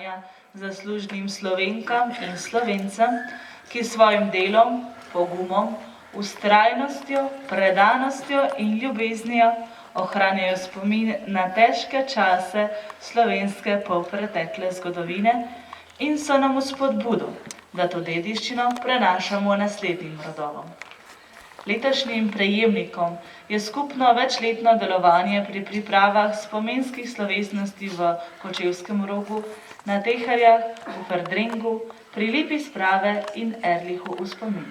priznanja zaslužnim Slovenkam in Slovencem, ki s svojim delom, pogumom, vztrajnostjo, predanostjo in ljubeznijo ohranjajo spomin na težke čase slovenske polpretekle zgodovine in so nam v spodbudo, da to dediščino prenašamo naslednjim rodovom. Letošnjim prejemnikom je skupno večletno delovanje pri pripravah spominskih slovesnosti v Kočevskem Rogu, na Teharjah, v Perdrengu, pri Lipi sprave in Erlihu v spomin.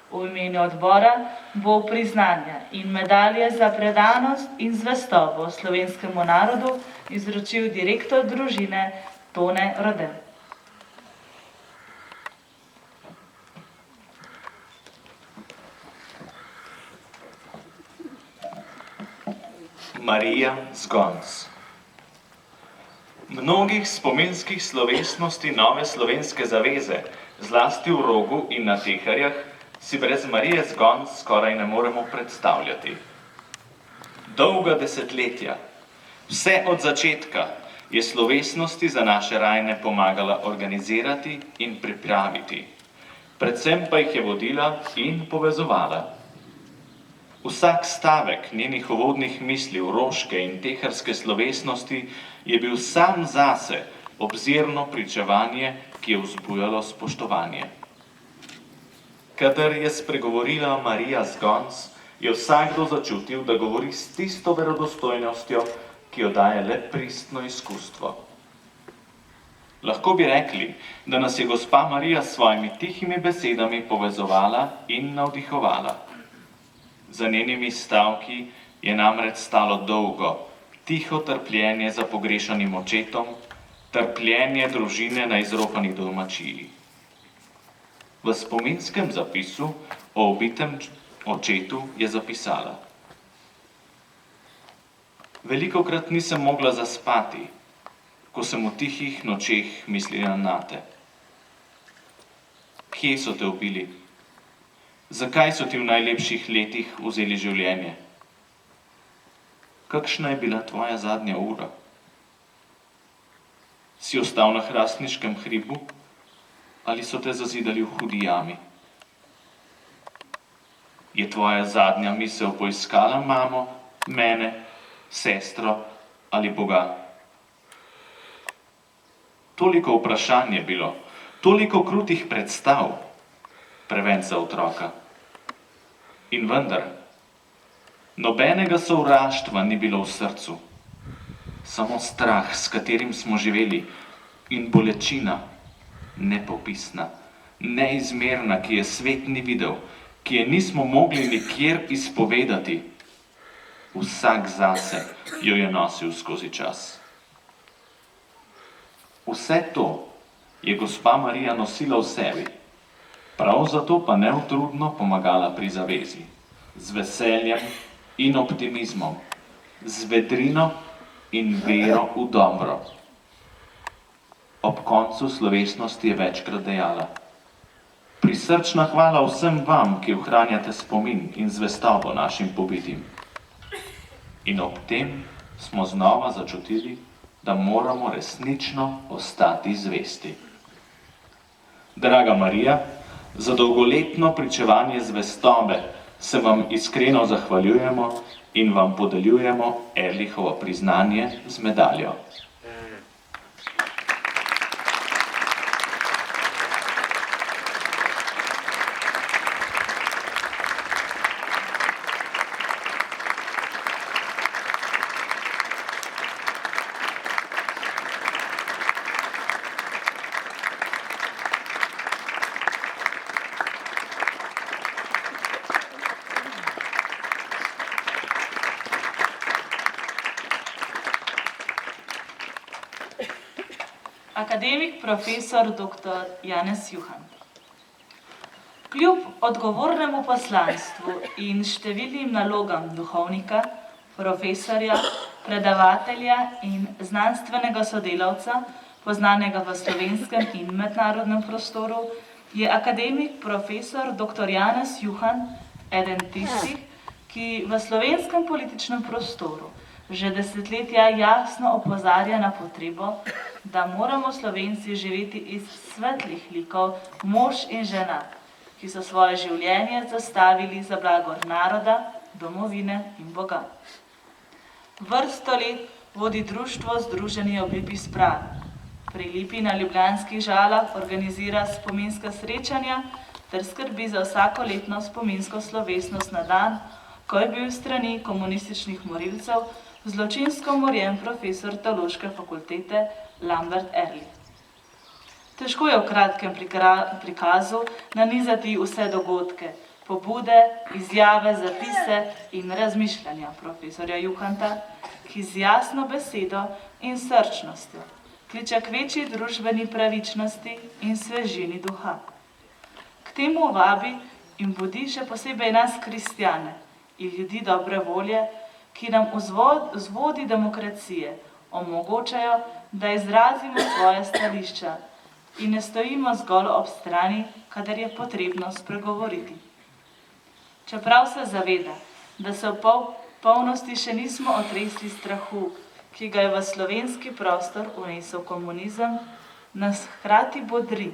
V imenu odbora bo priznanja in medalje za predanost in zvestobo slovenskemu narodu izročil direktor družine Tone Rode. Marija Zgonc. Mnogih spominskih slovesnosti Nove slovenske zaveze, zlasti v Rogu in na Teharjah, si brez Marije Zgonc skoraj ne moremo predstavljati. Dolga desetletja, vse od začetka, je slovesnosti za naše rajne pomagala organizirati in pripraviti. Predvsem pa jih je vodila in povezovala. Vsak stavek njenih uvodnih misli v roške in teharske slovesnosti je bil sam zase obzirno pričevanje, ki je vzbujalo spoštovanje. Kadar je spregovorila Marija Zgonc, je vsakdo začutil, da govori s tisto verodostojnostjo, ki jo daje le pristno izkustvo. Lahko bi rekli, da nas je gospa Marija s svojimi tihimi besedami povezovala in navdihovala. Za njenimi stavki je namreč stalo dolgo, tiho trpljenje za pogrešanim očetom, trpljenje družine na izropani domačiji. V spominskem zapisu o ubitem očetu je zapisala: Velikokrat nisem mogla zaspati, ko sem v tihih nočeh mislila nate. Kje so te ubili? Zakaj so ti v najlepših letih vzeli življenje? Kakšna je bila tvoja zadnja ura? Si ostal na hrastniškem hribu ali so te zazidali v hudi jami? Je tvoja zadnja misel poiskala mamo, mene, sestro ali Boga? Toliko vprašanj je bilo, toliko krutih predstav, preveč za otroka. In vendar, nobenega sovraštva ni bilo v srcu, samo strah, s katerim smo živeli, in bolečina, nepopisna, neizmerna, ki je svet ni videl, ki je nismo mogli nikjer izpovedati. Vsak zase jo je nosil skozi čas. Vse to je gospa Marija nosila v sebi, prav zato pa neutrudno pomagala pri zavezi, z veseljem in optimizmom, z vedrino in vero v dobro. Ob koncu slovesnosti je večkrat dejala: Prisrčna hvala vsem vam, ki ohranjate spomin in zvestobo našim pobitim. In ob tem smo znova začutili, da moramo resnično ostati zvesti. Draga Marija, za dolgoletno pričevanje zvestobe se vam iskreno zahvaljujemo in vam podeljujemo Erlihovo priznanje z medaljo. Akademik profesor dr. Janez Juhan. Kljub odgovornemu poslanstvu in številnim nalogam duhovnika, profesorja, predavatelja in znanstvenega sodelavca, poznanega v slovenskem in mednarodnem prostoru, je akademik profesor dr. Janez Juhan eden tistih, ki v slovenskem političnem prostoru že desetletja jasno opozarja na potrebo, da moramo Slovenci živeti iz svetlih likov mož in žena, ki so svoje življenje zastavili za blagor naroda, domovine in Boga. Vrsto let vodi društvo Združeni ob Lipi sprav. Pri Lipi na ljubljanskih Žalah organizira spominska srečanja ter skrbi za vsakoletno spominsko slovesnost na dan, ko je bil strani komunističnih morilcev zločinsko umorjen profesor Teološke fakultete Lambert Ehrlich. Težko je v kratkem prikazu nanizati vse dogodke, pobude, izjave, zapise in razmišljanja profesorja Juhanta, ki z jasno besedo in srčnostjo kliče k večji družbeni pravičnosti in svežini duha. K temu vabi in budi še posebej nas kristjane in ljudi dobre volje, ki nam vzvodi demokracije omogočajo, da izrazimo svoje stališča in ne stojimo zgolj ob strani, kadar je potrebno spregovoriti. Čeprav se zaveda, da se v polnosti še nismo otresli strahu, ki ga je v slovenski prostor unesel komunizem, nas hkrati bodri,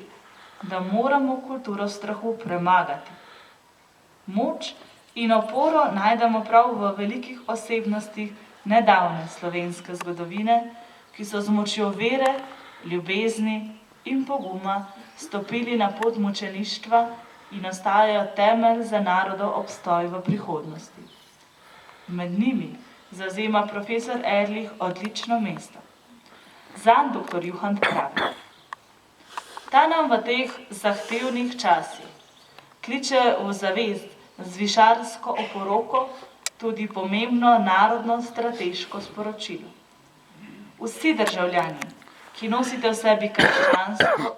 da moramo kulturo strahu premagati. Moč in oporo najdemo prav v velikih osebnostih nedavne slovenske zgodovine, ki so z močjo vere, ljubezni in poguma stopili na pot mučeništva in ostajajo temelj za narodov obstoj v prihodnosti. Med njimi zavzema profesor Ehrlich odlično mesto. Zanj dr. Juhant pravi: ta nam v teh zahtevnih časih kliče v zavest z višarsko oporoko tudi pomembno narodno strateško sporočilo. Vsi državljani, ki nosite v sebi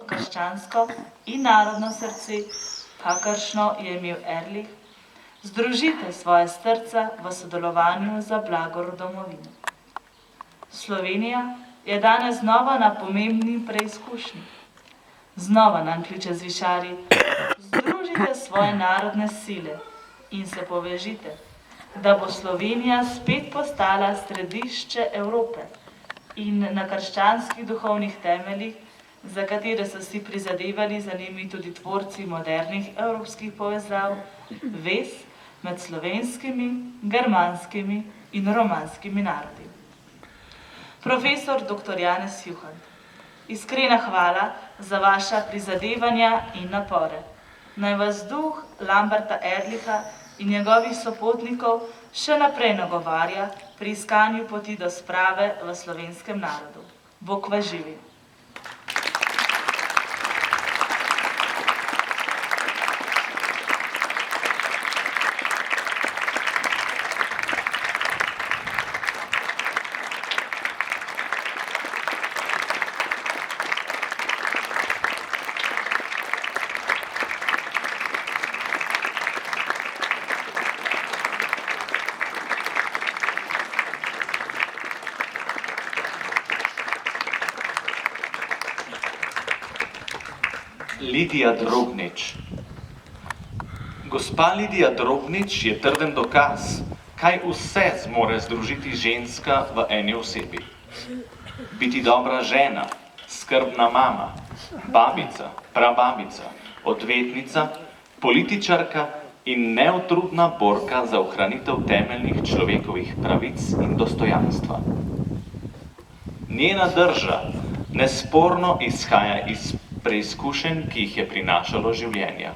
krščansko in narodno srce, kakršno je imel Ehrlich, združite svoje srca v sodelovanju za blagor domovine. Slovenija je danes znova na pomembni preizkušnji. Znova nam kliče z višari: združite svoje narodne sile in se povežite, da bo Slovenija spet postala središče Evrope in na krščanskih duhovnih temeljih, za katere so si prizadevali za njimi tudi tvorci modernih evropskih povezav, vez med slovenskimi, germanskimi in romanskimi narodi. Profesor dr. Janez Juhant, iskrena hvala za vaša prizadevanja in napore. Naj vas duh Lamberta Ehrlicha in njegovih sopotnikov še naprej nagovarja pri iskanju poti do sprave v slovenskem narodu. Bog vas živi. Lidija Drobnič. Gospa Lidija Drobnič je trden dokaz, kaj vse zmore združiti ženska v eni osebi. Biti dobra žena, skrbna mama, babica, prababica, odvetnica, političarka in neutrudna borka za ohranitev temeljnih človekovih pravic in dostojanstva. Njena drža nesporno izhaja iz preizkušenj, ki jih je prinašalo življenja.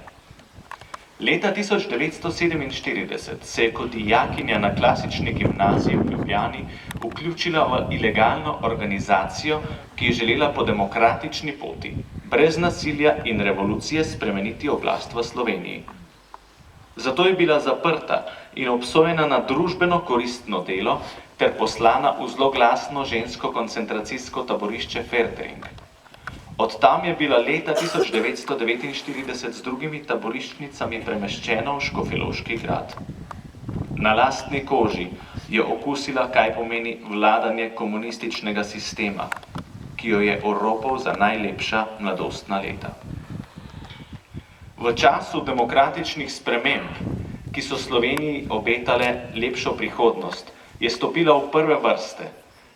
Leta 1947 se je kot dijakinja na klasični gimnaziji v Ljubljani vključila v ilegalno organizacijo, ki je želela po demokratični poti, brez nasilja in revolucije spremeniti oblast v Sloveniji. Zato je bila zaprta in obsojena na družbeno koristno delo ter poslana v zloglasno žensko koncentracijsko taborišče Ferdring. Od tam je bila leta 1949 z drugimi taboriščnicami premeščena v Škofjeloški grad. Na lastni koži je okusila, kaj pomeni vladanje komunističnega sistema, ki jo je oropal za najlepša mladostna leta. V času demokratičnih sprememb, ki so Sloveniji obetale lepšo prihodnost, je stopila v prve vrste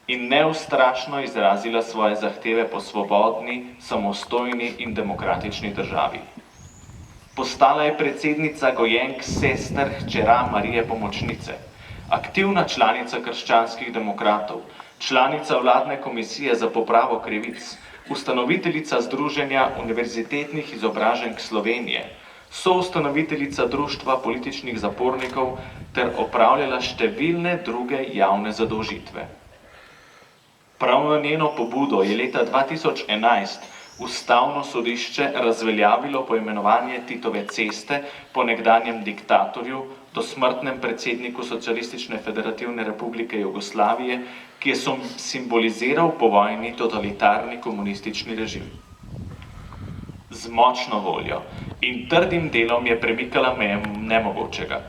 in neustrašno izrazila svoje zahteve po svobodni, samostojni in demokratični državi. Postala je predsednica gojenk sester hčera Marije Pomočnice, aktivna članica krščanskih demokratov, članica vladne komisije za popravo krivic, ustanoviteljica Združenja univerzitetnih izobraženk Slovenije, soustanoviteljica Društva političnih zapornikov ter opravljala številne druge javne zadolžitve. Prav na njeno pobudo je leta 2011 Ustavno sodišče razveljavilo poimenovanje Titove ceste po nekdanjem diktatorju, dosmrtnem predsedniku Socialistične federativne republike Jugoslavije, ki je simboliziral povojni totalitarni komunistični režim. Z močno voljo in trdim delom je premikala meje nemogočega.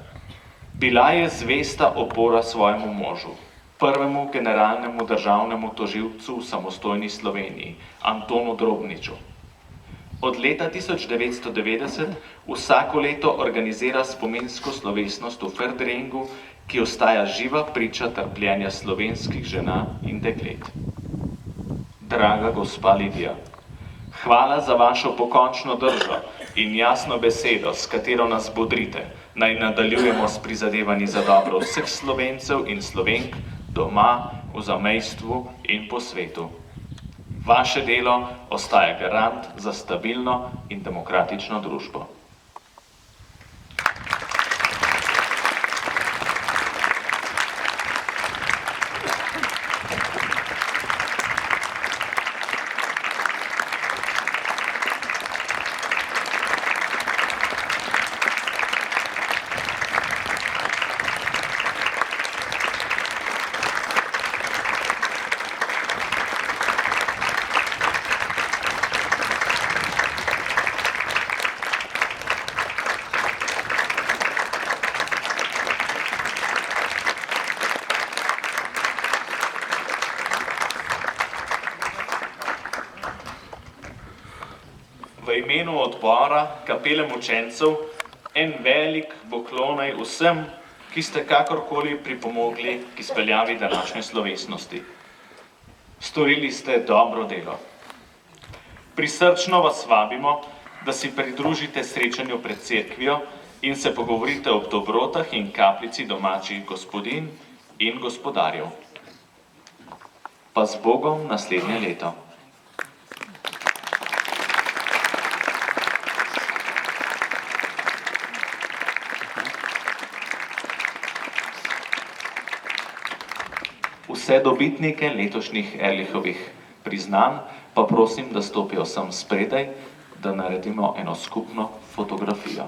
Bila je zvesta opora svojemu možu, prvemu generalnemu državnemu tožilcu v samostojni Sloveniji, Antonu Drobniču. Od leta 1990 vsako leto organizira spominsko slovesnost v Ferdringu, ki ostaja živa priča trpljenja slovenskih žena in deklet. Draga gospa Lidija, hvala za vašo pokončno držo in jasno besedo, s katero nas bodrite, naj nadaljujemo s prizadevanji za dobro vseh Slovencev in Slovenk, doma, v zamejstvu in po svetu. Vaše delo ostaja garant za stabilno in demokratično družbo. V imenu odbora Kapele mučencev en velik poklonaj vsem, ki ste kakorkoli pripomogli k izpeljavi današnje slovesnosti. Storili ste dobro delo. Prisrčno vas vabimo, da si pridružite srečanju pred cerkvijo in se pogovorite o dobrotah in kapljici domačih gospodinj in gospodarjev. Pa z Bogom naslednje leto. Vse dobitnike letošnjih Ehrlichovih priznanj pa prosim, da stopijo sem spredaj, da naredimo eno skupno fotografijo.